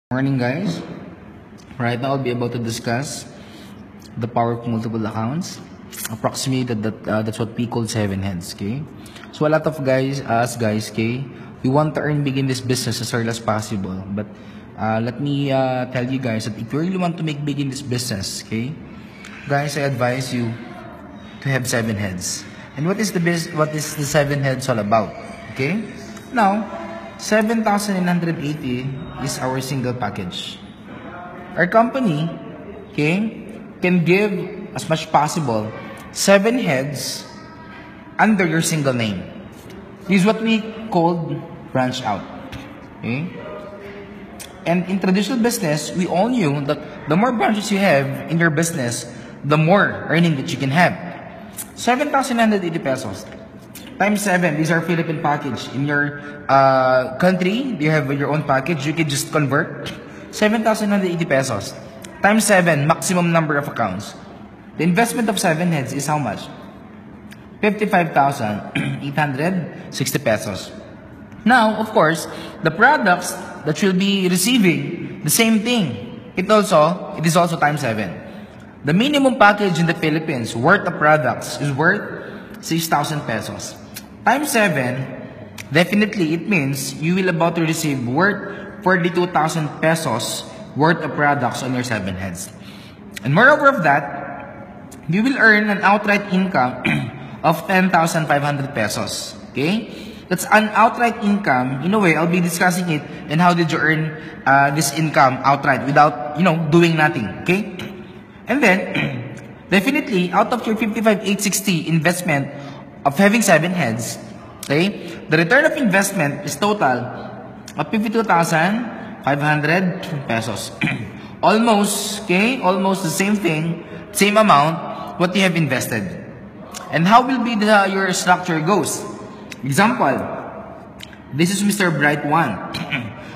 Morning, guys. Right now I'll be able to discuss the power of multiple accounts. Approximately that's what we call 7 heads. Okay, so a lot of guys, okay, we want to earn big in this business as early as possible. But let me tell you guys that if you really want to make big in this business, okay, guys, I advise you to have 7 heads. And what is the 7 heads all about? Okay, now 7,980 is our single package. Our company, okay, can give as much possible 7 heads under your single name. This is what we call branch out. Okay? And in traditional business, we all knew that the more branches you have in your business, the more earning that you can have. 7,980 pesos times 7. These are Philippine package. In your country, you have your own package. You can just convert 7,980 pesos times 7, maximum number of accounts. The investment of 7 heads is how much? 55,860 pesos. Now, of course, the products that you'll be receiving, the same thing. It is also times 7. The minimum package in the Philippines worth of products is worth 6,000 pesos. Times 7, definitely it means you will about to receive worth 42,000 pesos worth of products on your 7 heads. And moreover of that, you will earn an outright income of 10,500 pesos. Okay? That's an outright income. In a way, I'll be discussing it and how did you earn this income outright without, doing nothing. Okay? And then, definitely, out of your 55,860 investment of having 7 heads, okay, the return of investment is total of 52,500 pesos. Almost the same thing, same amount, what you have invested. And how will be your structure goes? Example, this is Mr. Bright 1.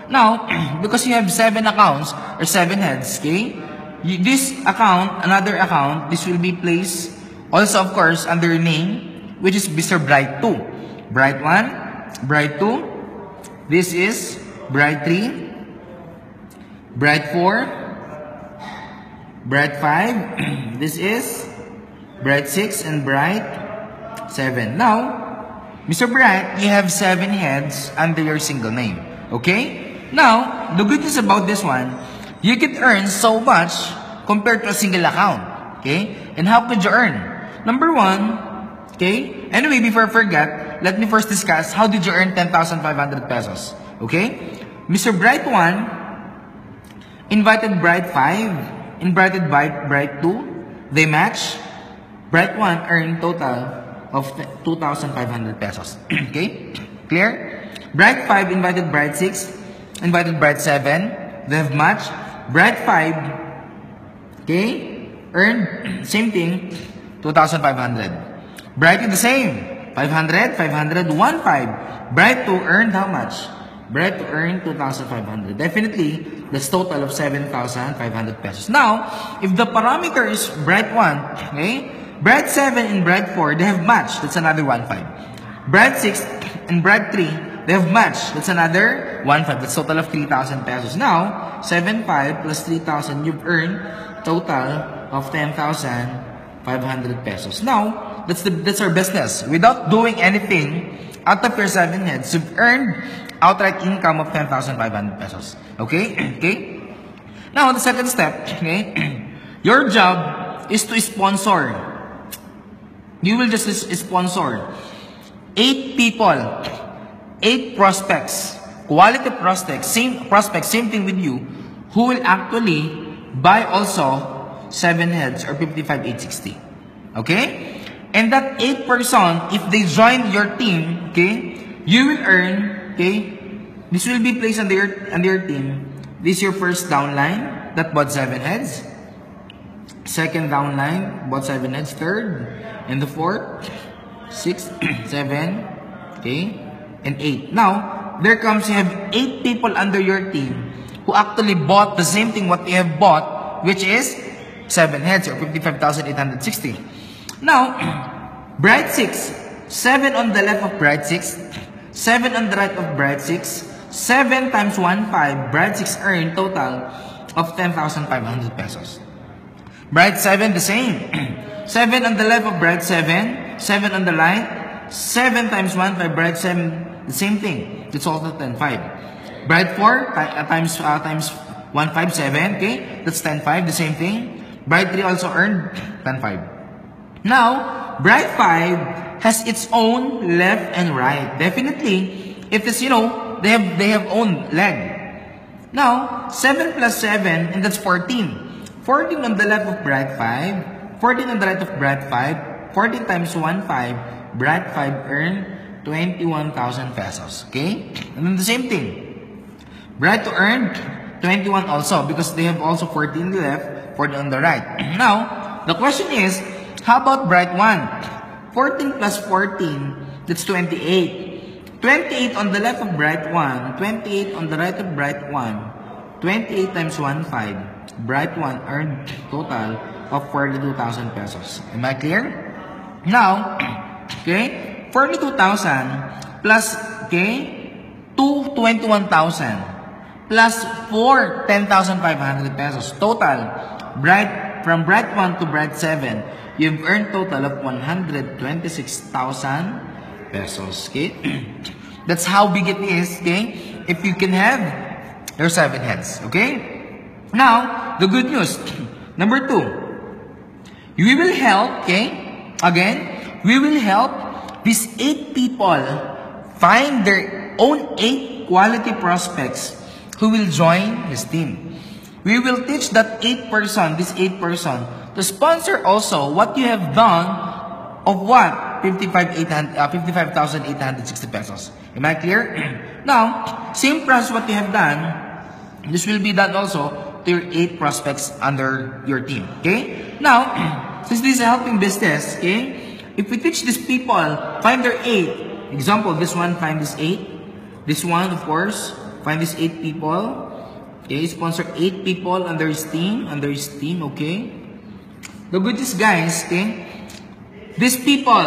Now, because you have 7 accounts or 7 heads, okay, this account, another account, this will be placed also, of course, under name, which is Mr. Bright 2. Bright 1, Bright 2, this is Bright 3, Bright 4, Bright 5, this is Bright 6, and Bright 7. Now, Mr. Bright, you have 7 heads under your single name. Okay? Now, the good news about this one, you can earn so much compared to a single account. Okay? And how could you earn? Number 1, okay? Anyway, before I forget, let me first discuss how did you earn 10,500 pesos. Okay? Mr. Bright 1 invited Bright 5, invited Bright 2. They match. Bright 1 earned total of 2,500 pesos. Okay? Clear? Bright 5 invited Bright 6, invited Bright 7. They have matched. Bright 5, okay, earned, same thing, 2,500. Bright the same, 500, 500, 1,500. Bright 2 earned how much? Bright 2 earned 2,500. Definitely, that's total of 7,500 pesos. Now, if the parameter is Bright 1, okay, Bright 7 and Bright 4, they have matched. That's another 1,500. Bright 6 and Bright 3, they have matched. That's another 1,500. That's total of 3,000 pesos. Now, 7,500 plus 3,000, you've earned total of 10,500 pesos. Now, that's our business. Without doing anything, out of your 7 heads, you've earned outright income of 10,500 pesos. Okay? Okay? Now, the second step, okay, your job is to sponsor. You will just sponsor 8 people, 8 prospects, quality prospects, same thing with you, who will actually buy also 7 heads or 55,860. Okay? And that 8 person, if they join your team, okay, you will earn, okay, this will be placed under your team. This is your first downline that bought 7 heads. Second downline bought 7 heads. Third, and the fourth, 6, 7, okay, and 8. Now, there comes, you have 8 people under your team who actually bought the same thing what you have bought, which is 7 heads or 55,860. Now, Bright 6, 7 on the left of Bright 6, 7 on the right of Bright 6, 7 times 1.5, Bride 6 earned total of 10,500 pesos. Bride 7, the same. 7 on the left of Bride 7, 7 on the right, 7 times 1.5, Bride 7, the same thing. It's also 10.5. Bride 4 times 1.5, 7, okay? That's 10.5, the same thing. Bride 3 also earned 10.5. Now, Bride 5 has its own left and right. Definitely, if it's, they have own leg. Now, 7 plus 7, and that's 14. 14 on the left of Bride 5, 14 on the right of Bride 5, 14 times 1.5, Bride 5 earned 21,000 pesos. Okay? And then the same thing. Bride 2 earned 21 also, because they have also 14 on the left, 14 on the right. Now, the question is, how about Bride 1? 14 plus 14, that's 28. 28 on the left of Bride 1, 28 on the right of Bride 1, 28 times 1.5, Bride 1 earned total of 42,000 pesos. Am I clear? Now, okay, 42,000 plus, okay, 2, 21,000 plus 4, 10,500 pesos. Total, from Bride 1 to Bride 7, you've earned total of 126,000 pesos. Okay? That's how big it is, okay? If you can have your 7 heads, okay? Now, the good news. Number 2. We will help, okay? Again, we will help these 8 people find their own 8 quality prospects who will join his team. We will teach that 8 person, to sponsor also what you have done of what? 55,860 pesos. Am I clear? Now, same process what you have done, this will be done also to your 8 prospects under your team. Okay? Now, since this is a helping business, okay? If we teach these people, find their 8. Example, this one, find this 8. This one, of course, find these 8 people. Okay? Sponsor 8 people under his team, okay? The good news, guys, okay? These people,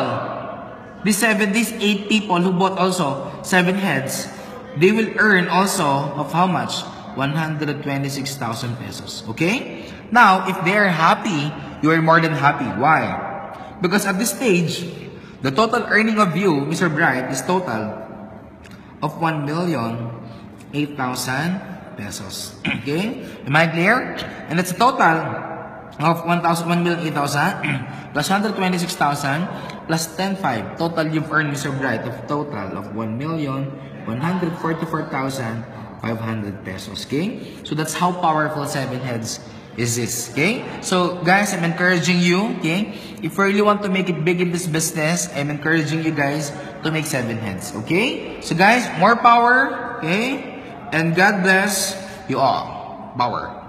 these 8 people who bought also 7 heads, they will earn also of how much? 126,000 pesos. Okay? Now, if they are happy, you are more than happy. Why? Because at this stage, the total earning of you, Mr. Bright, is total of 1,008,000 pesos. Okay? Am I clear? And that's a total of 1,008,000 plus 126,000 plus 10.5. Total you've earned, Mr. Bright, of total of 1,144,500 pesos. Okay? So that's how powerful 7 heads is this. Okay? So guys, I'm encouraging you, okay? If you really want to make it big in this business, I'm encouraging you guys to make 7 heads. Okay? So guys, more power, okay? And God bless you all. Power.